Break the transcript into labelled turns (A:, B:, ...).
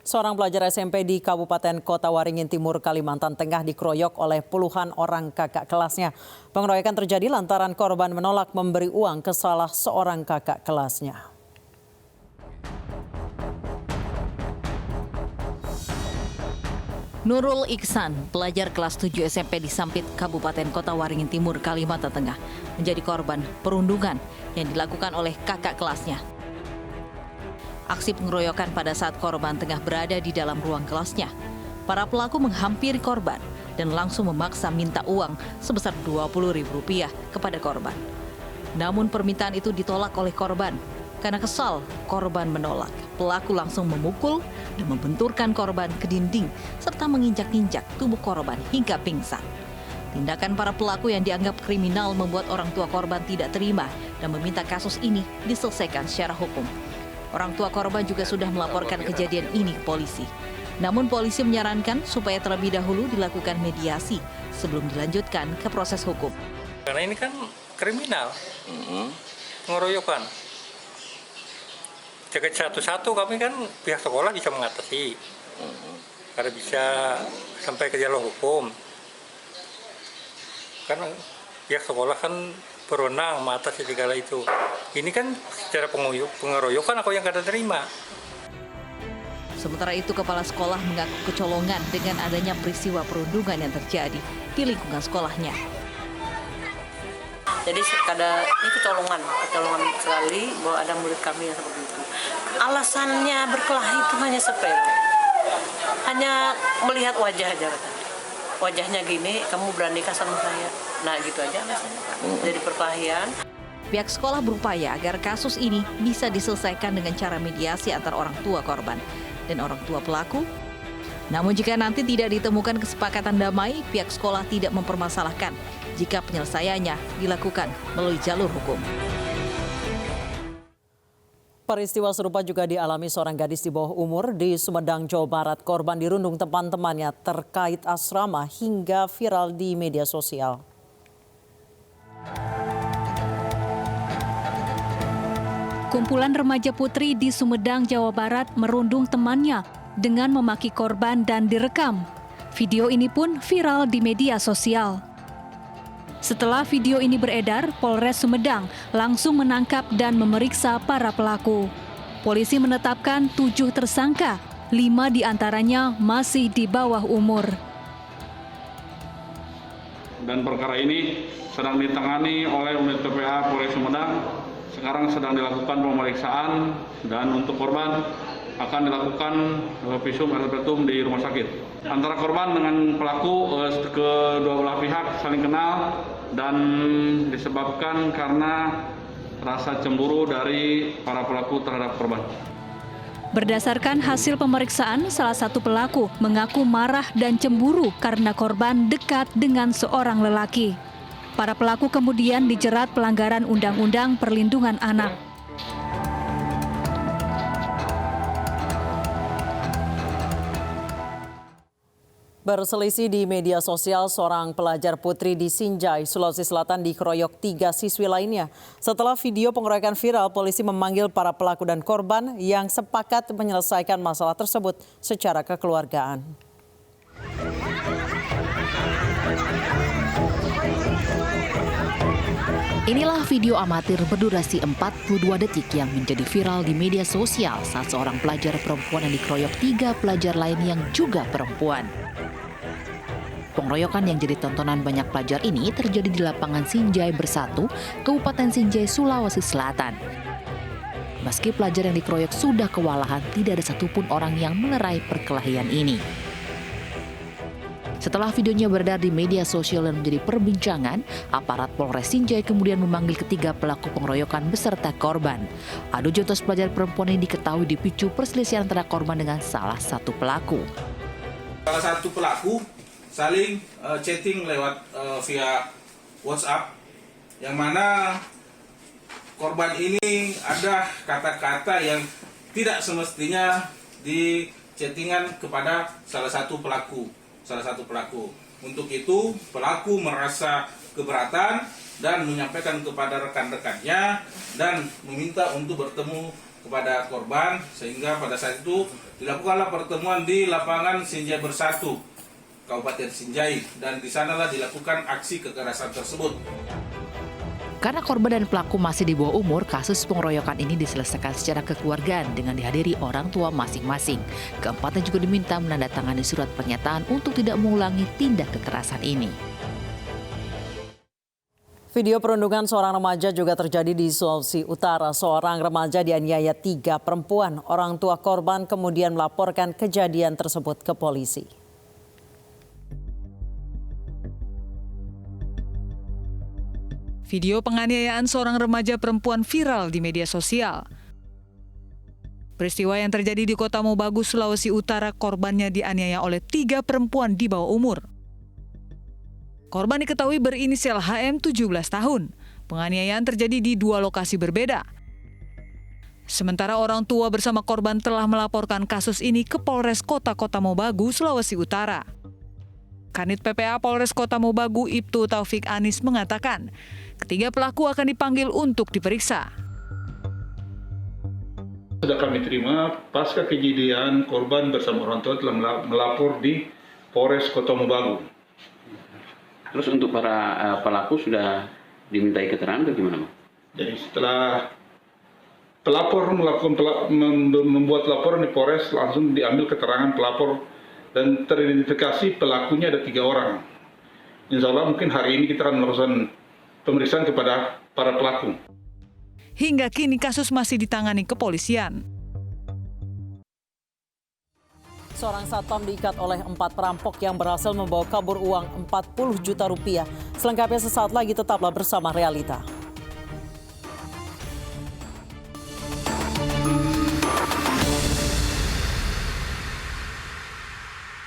A: Seorang pelajar SMP di Kabupaten Kota Waringin Timur, Kalimantan Tengah dikeroyok oleh puluhan orang kakak kelasnya. Pengeroyokan terjadi lantaran korban menolak memberi uang ke salah seorang kakak kelasnya.
B: Nurul Iksan, pelajar kelas 7 SMP di Sampit, Kabupaten Kota Waringin Timur, Kalimantan Tengah, menjadi korban perundungan yang dilakukan oleh kakak kelasnya. Aksi pengeroyokan pada saat korban tengah berada di dalam ruang kelasnya. Para pelaku menghampiri korban dan langsung memaksa minta uang sebesar Rp20.000 kepada korban. Namun permintaan itu ditolak oleh korban. Karena kesal, korban menolak. Pelaku langsung memukul dan membenturkan korban ke dinding serta menginjak-injak tubuh korban hingga pingsan. Tindakan para pelaku yang dianggap kriminal membuat orang tua korban tidak terima dan meminta kasus ini diselesaikan secara hukum. Orang tua korban juga sudah melaporkan kejadian ini ke polisi. Namun polisi menyarankan supaya terlebih dahulu dilakukan mediasi sebelum dilanjutkan ke proses hukum.
C: Karena ini kan kriminal, pengeroyokan. Jaga satu-satu kami kan pihak sekolah bisa mengatasi, karena bisa sampai ke jalur hukum. Karena pihak sekolah kan berwenang mengatasi segala itu. Ini kan secara pengeroyokan aku yang kada terima.
B: Sementara itu, kepala sekolah mengaku kecolongan dengan adanya peristiwa perundungan yang terjadi di lingkungan sekolahnya.
D: Jadi ini kecolongan sekali bahwa ada murid kami yang seperti itu. Alasannya berkelahi itu hanya sepele, hanya melihat wajah aja katanya. Wajahnya gini, kamu beranikah sama saya? Nah gitu aja alasannya. Jadi perkelahian.
B: Pihak sekolah berupaya agar kasus ini bisa diselesaikan dengan cara mediasi antar orang tua korban dan orang tua pelaku. Namun jika nanti tidak ditemukan kesepakatan damai, pihak sekolah tidak mempermasalahkan jika penyelesaiannya dilakukan melalui jalur hukum.
A: Peristiwa serupa juga dialami seorang gadis di bawah umur di Sumedang, Jawa Barat. Korban dirundung teman-temannya terkait asrama hingga viral di media sosial.
E: Kumpulan remaja putri di Sumedang, Jawa Barat merundung temannya dengan memaki korban dan direkam. Video ini pun viral di media sosial. Setelah video ini beredar, Polres Sumedang langsung menangkap dan memeriksa para pelaku. Polisi menetapkan 7 tersangka, 5 diantaranya masih di bawah umur.
F: Dan perkara ini sedang ditangani oleh unit PPA Polres Sumedang. Sekarang sedang dilakukan pemeriksaan dan untuk korban akan dilakukan visum et repertum di rumah sakit. Antara korban dengan pelaku kedua belah pihak saling kenal dan disebabkan karena rasa cemburu dari para pelaku terhadap korban.
E: Berdasarkan hasil pemeriksaan, salah satu pelaku mengaku marah dan cemburu karena korban dekat dengan seorang lelaki. Para pelaku kemudian dijerat pelanggaran Undang-Undang Perlindungan Anak.
A: Berselisih di media sosial, seorang pelajar putri di Sinjai, Sulawesi Selatan dikeroyok 3 siswi lainnya. Setelah video pengeroyokan viral, polisi memanggil para pelaku dan korban yang sepakat menyelesaikan masalah tersebut secara kekeluargaan.
B: Inilah video amatir berdurasi 42 detik yang menjadi viral di media sosial saat seorang pelajar perempuan yang dikeroyok 3 pelajar lain yang juga perempuan. Pengeroyokan yang jadi tontonan banyak pelajar ini terjadi di lapangan Sinjai Bersatu, Kabupaten Sinjai, Sulawesi Selatan. Meski pelajar yang dikeroyok sudah kewalahan, tidak ada satupun orang yang melerai perkelahian ini. Setelah videonya beredar di media sosial dan menjadi perbincangan, aparat Polres Sinjai kemudian memanggil ketiga pelaku pengeroyokan beserta korban. Adu jotos pelajar perempuan ini diketahui dipicu perselisihan antara korban dengan salah satu pelaku.
G: Salah satu pelaku saling chatting lewat via WhatsApp, yang mana korban ini ada kata-kata yang tidak semestinya di chattingan kepada salah satu pelaku. Untuk itu pelaku merasa keberatan dan menyampaikan kepada rekan-rekannya dan meminta untuk bertemu kepada korban, sehingga pada saat itu dilakukanlah pertemuan di lapangan Sinjai Bersatu, Kabupaten Sinjai, dan di sanalah dilakukan aksi kekerasan tersebut.
B: Karena korban dan pelaku masih di bawah umur, kasus pengeroyokan ini diselesaikan secara kekeluargaan dengan dihadiri orang tua masing-masing. Keempatnya juga diminta menandatangani surat pernyataan untuk tidak mengulangi tindak kekerasan ini.
A: Video perundungan seorang remaja juga terjadi di Sulawesi Utara. Seorang remaja dianiaya 3 perempuan. Orang tua korban kemudian melaporkan kejadian tersebut ke polisi.
H: Video penganiayaan seorang remaja perempuan viral di media sosial. Peristiwa yang terjadi di Kota Mobagu, Sulawesi Utara, korbannya dianiaya oleh 3 perempuan di bawah umur. Korban diketahui berinisial HM 17 tahun. Penganiayaan terjadi di 2 lokasi berbeda. Sementara orang tua bersama korban telah melaporkan kasus ini ke Polres Kota Mobagu, Sulawesi Utara. Kanit PPA Polres Kota Mobagu, Ibtu Taufik Anis mengatakan, ketiga pelaku akan dipanggil untuk diperiksa.
F: Sudah kami terima, pasca kejadian korban bersama orang tua telah melapor di Polres Kota Mobagu.
I: Terus untuk para pelaku sudah dimintai keterangan atau gimana, Bang?
F: Jadi setelah pelapor membuat laporan di Polres, langsung diambil keterangan pelapor dan teridentifikasi pelakunya ada 3 orang. Insya Allah mungkin hari ini kita akan melakukan pemeriksaan kepada para pelaku.
H: Hingga kini kasus masih ditangani kepolisian.
A: Seorang satpam diikat oleh 4 perampok yang berhasil membawa kabur uang 40 juta rupiah. Selengkapnya sesaat lagi, tetaplah bersama Realita.